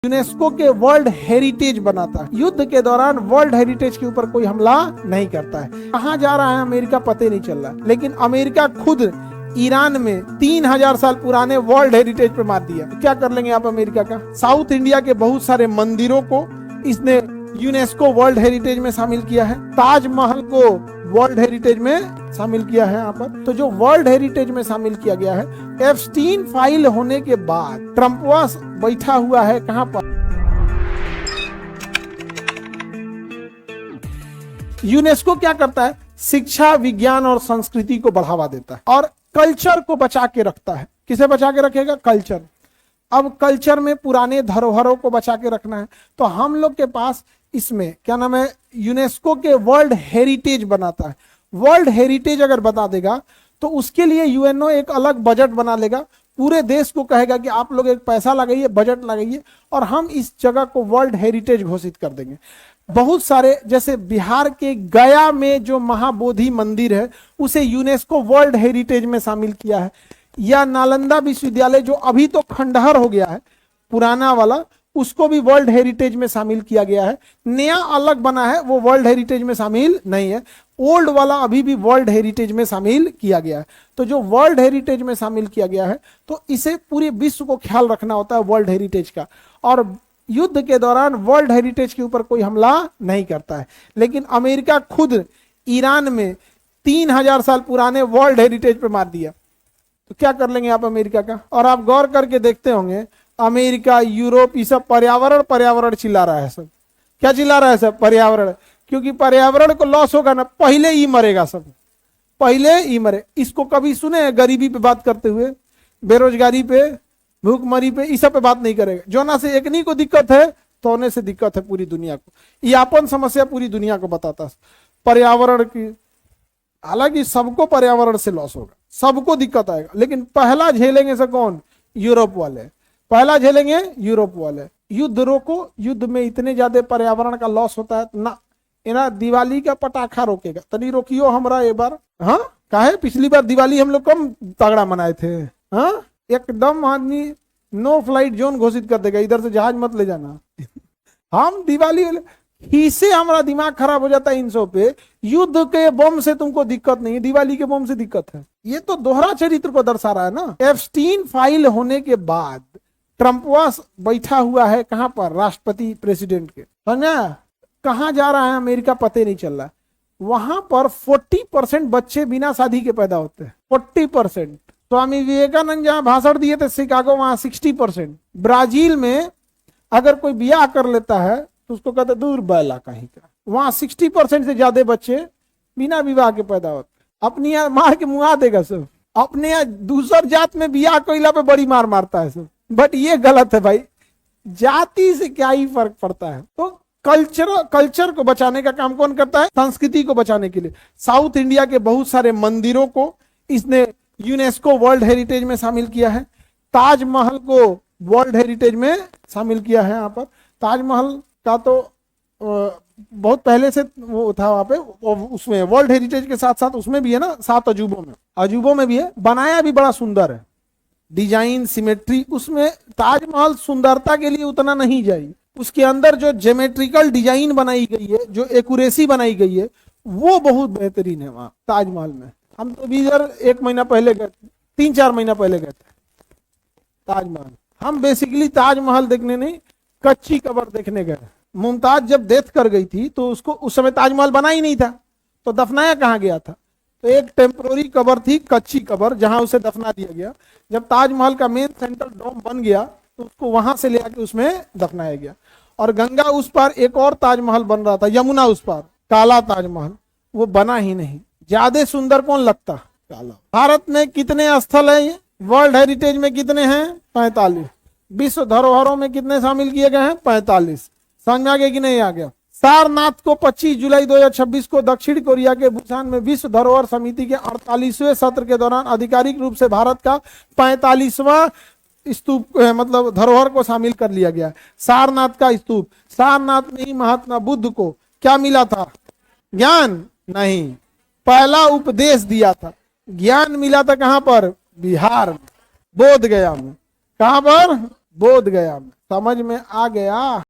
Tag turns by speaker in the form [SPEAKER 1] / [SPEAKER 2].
[SPEAKER 1] UNESCO के world heritage बनाता है। युद्ध के दौरान वर्ल्ड हेरिटेज के ऊपर कोई हमला नहीं करता है। कहाँ जा रहा है अमेरिका पता नहीं चल रहा, लेकिन अमेरिका खुद ईरान में 3000 साल पुराने वर्ल्ड हेरिटेज पे मार दिया। क्या कर लेंगे आप अमेरिका का? साउथ इंडिया के बहुत सारे मंदिरों को इसने यूनेस्को वर्ल्ड हेरिटेज में शामिल किया है। ताजमहल को वर्ल्ड हेरिटेज में शामिल किया है यहाँ पर। तो जो वर्ल्ड हेरिटेज में शामिल किया गया है, एप्स्टीन फाइल होने के बाद ट्रम्पवा बैठा हुआ है कहाँ पर? यूनेस्को क्या करता है? शिक्षा, विज्ञान और संस्कृति को बढ़ावा देता है और कल्चर को बचा के रखता है। किसे बचा के रखेगा? कल्चर। अब कल्चर में पुराने धरोहरों को बचा के रखना है, तो हम लोग के पास इसमें क्या नाम है, यूनेस्को के वर्ल्ड हेरिटेज बनाता है। वर्ल्ड हेरिटेज अगर बता देगा तो उसके लिए यूएनओ एक अलग बजट बना लेगा, पूरे देश को कहेगा कि आप लोग एक पैसा लगाइए, बजट लगाइए और हम इस जगह को वर्ल्ड हेरिटेज घोषित कर देंगे। बहुत सारे, जैसे बिहार के गया में जो महाबोधि मंदिर है उसे यूनेस्को वर्ल्ड हेरिटेज में शामिल किया है, या नालंदा विश्वविद्यालय जो अभी तो खंडहर हो गया है पुराना वाला, उसको भी वर्ल्ड हेरिटेज में शामिल किया गया है। नया अलग बना है, वो वर्ल्ड हेरिटेज में शामिल नहीं है। ओल्ड वाला अभी भी वर्ल्ड हेरिटेज में शामिल किया गया है। तो जो वर्ल्ड हेरिटेज में शामिल किया गया है, तो इसे पूरे विश्व को ख्याल रखना होता है वर्ल्ड हेरिटेज का। और युद्ध के दौरान वर्ल्ड हेरिटेज के ऊपर कोई हमला नहीं करता है, लेकिन अमेरिका खुद ईरान में 3000 साल पुराने वर्ल्ड हेरिटेज पे मार दिया। तो क्या कर लेंगे आप अमेरिका का? और आप गौर करके देखते होंगे, अमेरिका, यूरोप, ये सब पर्यावरण पर्यावरण चिल्ला रहा है। सब क्या चिल्ला रहा है? सब पर्यावरण। क्योंकि पर्यावरण को लॉस होगा ना, पहले ही मरेगा सब, पहले ही मरे। इसको कभी सुने गरीबी पे बात करते हुए, बेरोजगारी पे, भूखमरी पे, इस सब पे बात नहीं करेगा। जोना से एकनी को दिक्कत है तो होने से दिक्कत है पूरी दुनिया को। ये अपन समस्या पूरी दुनिया को बताता है पर्यावरण की। हालांकि सबको पर्यावरण से लॉस होगा, सबको दिक्कत आएगा, लेकिन पहला झेलेंगे से कौन? यूरोप वाले। पहला झेलेंगे यूरोप वाले। युद्ध रोको, युद्ध में इतने ज्यादा पर्यावरण का लॉस होता है ना। इना दिवाली का पटाखा रोकेगा, तनी रोकियो हमरा एक बार। हाँ, काहे पिछली बार दिवाली हम लोग कम तगड़ा मनाए थे। हाँ, एकदम आदमी नो फ्लाइट जोन घोषित कर देगा, इधर से जहाज मत ले जाना। हम दिवाली से हमारा दिमाग खराब हो जाता है इन सब पे। युद्ध के बम से तुमको दिक्कत नहीं, दिवाली के बम से दिक्कत है। ये तो दोहरा चरित्र को दर्शा रहा है ना। एप्स्टीन फाइल होने के बाद ट्रम्पवा बैठा हुआ है कहाँ पर? राष्ट्रपति, प्रेसिडेंट के। समझा? कहाँ जा रहा है अमेरिका पता नहीं चल रहा। वहां पर 40% बच्चे बिना शादी के पैदा होते हैं। 40%। स्वामी विवेकानंद जहां भाषण दिए थे शिकागो, वहां 60%। ब्राजील में अगर कोई ब्याह कर लेता है तो उसको कहते दूर बैला कहीं का। वहां 60% से ज्यादा बच्चे बिना विवाह के पैदा होते। अपनी यहाँ मार के मुआ देगा सब। अपने यहाँ दूसर जात में ब्याह कोइला पे बड़ी मार मारता है सब। बट ये गलत है भाई, जाति से क्या ही फर्क पड़ता है। तो कल्चर को बचाने का काम कौन करता है? संस्कृति को बचाने के लिए साउथ इंडिया के बहुत सारे मंदिरों को इसने यूनेस्को वर्ल्ड हेरिटेज में शामिल किया है। ताजमहल को वर्ल्ड हेरिटेज में शामिल किया है। यहाँ पर ताजमहल का तो बहुत पहले से वो था वहां पे, उसमें वर्ल्ड हेरिटेज के साथ साथ उसमें भी है ना, 7 अजूबों में भी है। बनाया भी बड़ा सुंदर है, डिजाइन, सिमेट्री। उसमें ताजमहल सुंदरता के लिए उतना नहीं जाई, उसके अंदर जो ज्योमेट्रिकल डिजाइन बनाई गई है, जो एक्यूरेसी बनाई गई है, वो बहुत बेहतरीन है वहां ताजमहल में। हम तो भी इधर 1 महीना पहले गए, 3-4 महीना पहले गए थे ताजमहल। हम बेसिकली ताजमहल देखने नहीं, कच्ची कब्र देखने गए। मुमताज जब डेथ कर गई थी तो उसको उस समय ताजमहल बना ही नहीं था, तो दफनाया कहाँ गया था? तो एक टेम्पोररी कब्र थी, कच्ची कब्र, जहां उसे दफना दिया गया। जब ताजमहल का मेन सेंट्रल डोम बन गया तो उसको वहां से ले आके उसमें दफनाया गया। और गंगा उस पार एक और ताजमहल बन रहा था, यमुना उस पार, काला ताजमहल, वो बना ही नहीं। ज्यादा सुंदर कौन लगता? काला। भारत में कितने स्थल है? ये वर्ल्ड हेरिटेज में कितने हैं? 45। विश्व धरोहरों में कितने शामिल किए गए हैं? 45। समझ में आ गया कि नहीं आ गया? सारनाथ को 25 जुलाई 2026 को दक्षिण कोरिया के बुसान में विश्व धरोहर समिति के 48वें सत्र के दौरान आधिकारिक रूप से भारत का 45वां स्तूप मतलब धरोहर को शामिल कर लिया गया। सारनाथ का स्तूप। सारनाथ में ही महात्मा बुद्ध को क्या मिला था? ज्ञान नहीं, पहला उपदेश दिया था। ज्ञान मिला था कहां पर? बिहार में, बोध गया में। कहां पर? बोध गया, समझ में आ गया।